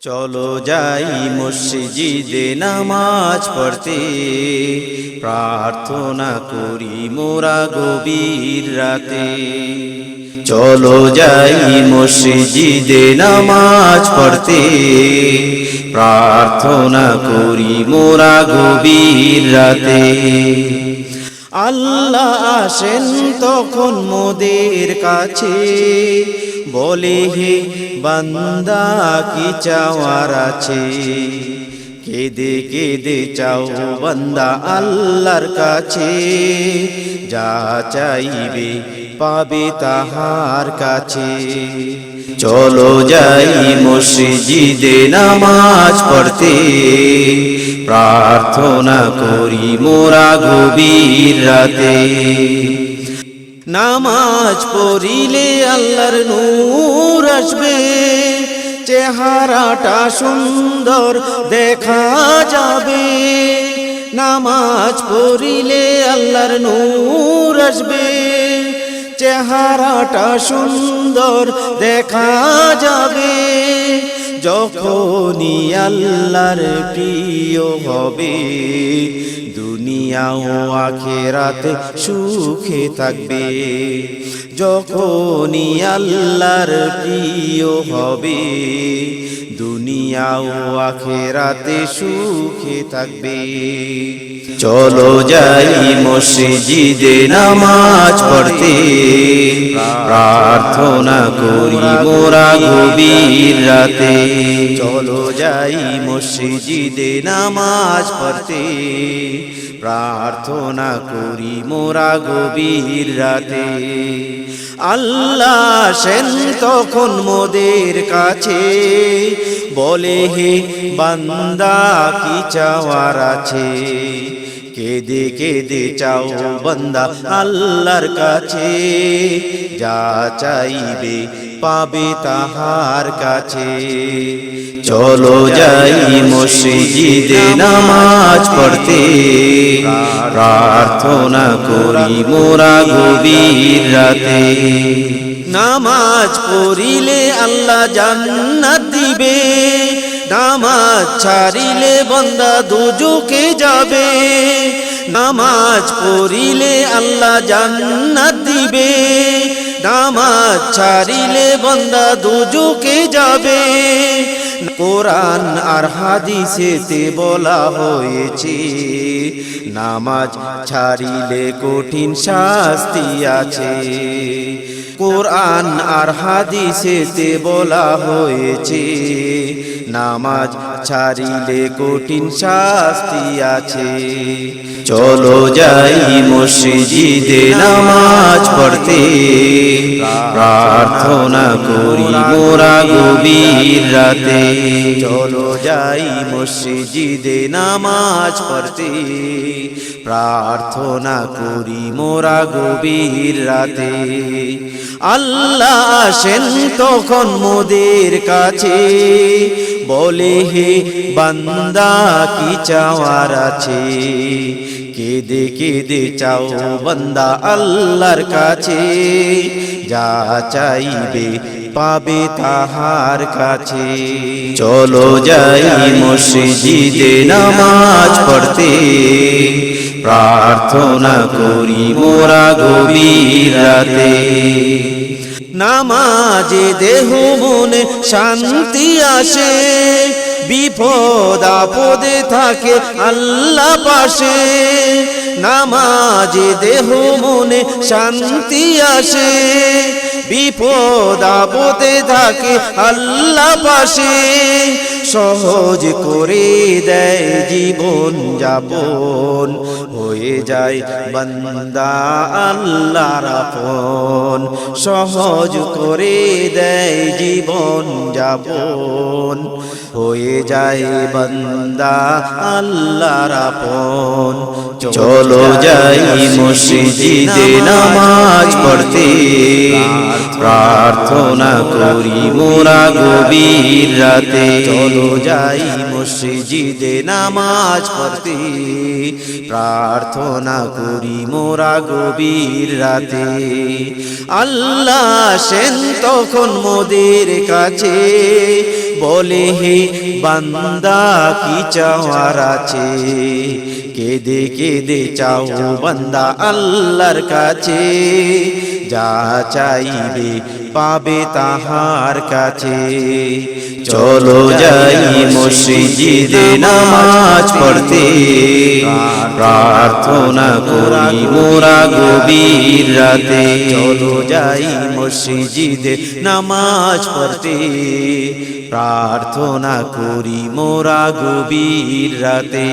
চলো যাই মসজিদে নামাজ পড়তে, প্রার্থনা করি মোরা গভীর রাতে। চলো যাই মসজিদে নামাজ পড়তে, প্রার্থনা করি মোরা গভীর রাতে। আল্লাহ আসেন তখন মোদের কাছে, বলে হে বান্দা কি চাওয়ার আছে। কেঁদে কেঁদে চাও বান্দা আল্লাহর কাছে, যা চাইবে পাবে তাহার কাছে। চলো যাই মসজিদে নামাজ পড়তে, প্রার্থনা করি মোরা গভীর রাতে। নামাজ পড়িলে আল্লাহর নূর আসবে, চেহারাটা সুন্দর দেখা যাবে। নামাজ পড়িলে আল্লাহর নূর আসবে, চেহারাটা সুন্দর দেখা যাবে। যখনই আল্লাহর প্রিয় হবে, দুনিয়া ও আখিরাতে সুখে থাকবে। যখনই আল্লাহর প্রিয় হবে, দুনিয়া ও আখিরাতে সুখে থাকবে। চলো যাই মসজিদে নামাজ পড়তে, প্রার্থনা করি মোরা গভীর রাতে। চলো যাই মসজিদে নামাজ পড়তে, প্রার্থনা করি মোরা গভীর রাতে। আল্লাহ আসেন তখন মোদের কাছে, বলে হে বান্দা কি চাওয়ার আছে। কেঁদে কেঁদে চাও বান্দা আল্লাহর কাছে, যা চাইবে পাবে তাহার কাছে। চলো যাই মসজিদে নামাজ পড়তে, প্রার্থনা করি মোরা গভীর রাতে। নামাজ পড়িলে আল্লাহ জান্নাত দিবে, নামাজ ছাড়িলে বান্দা দোজখে যাবে। নামাজ পড়িলে আল্লাহ জান্নাত দিবে, নামাজ ছাড়িলে বান্দা দোজখে যাবে। কোরআন আর হাদিসেতে বলা হয়েছে, নামাজ ছাড়িলে কঠিন শাস্তি আছে। কোরআন আর হাদিসেতে বলা হয়েছে, নামাজ ছাড়িলে কঠিন শাস্তি আছে। চলো যাই মসজিদে নামাজ পড়তে, প্রার্থনা করি মোরা গভীর রাতে। চলো যাই মসজিদে নামাজ পড়তে, প্রার্থনা করি মোরা গভীর রাতে। আল্লাহ আসেন তখন মোদের কাছে, বলে হে বান্দা কি চাওয়ার আছে। কেঁদে কেঁদে চাও বান্দা আল্লাহর কাছে, যা চাইবে পাবে তাহার কাছে। চলো যাই মসজিদে নামাজ পড়তে, প্রার্থনা করি মোরা গভীর রাতে। নামাজে দেহ মনে শান্তি আসে, বিপদ আপদে থাকে আল্লাহ পাশে। নামাজে দেহ মনে শান্তি আসে, বিপদ আপদে থাকে আল্লাহ পাশে। সহজ করে দেয় জীবন যাপন, হয়ে যায় বান্দা আল্লাহর আপন। সহজ করে দেয় জীবন যাপন, হয়ে যায় বান্দা আল্লাহর আপন। চলো যাই মসজিদে নামাজ পড়তে, প্রার্থনা করি মোরা গভীর রাতে। চলো যাই মসজিদে নামাজ পড়তে, প্রার্থনা করি মোরা গভীর রাতে। আল্লাহ আসেন তখন মোদের কাছে, বলে হে বান্দা কি চাওয়ার আছে, কেঁদে কেঁদে চাও বান্দা আল্লাহর কাছে, যা চাইবে পাবে তাহার কাছে। চলো যাই মসজিদে নামাজ পড়তে, প্রার্থনা করি মোরা গভীর রাতে। চলো যাই মসজিদে নামাজ পড়তে, প্রার্থনা করি মোরা গভীর রাতে।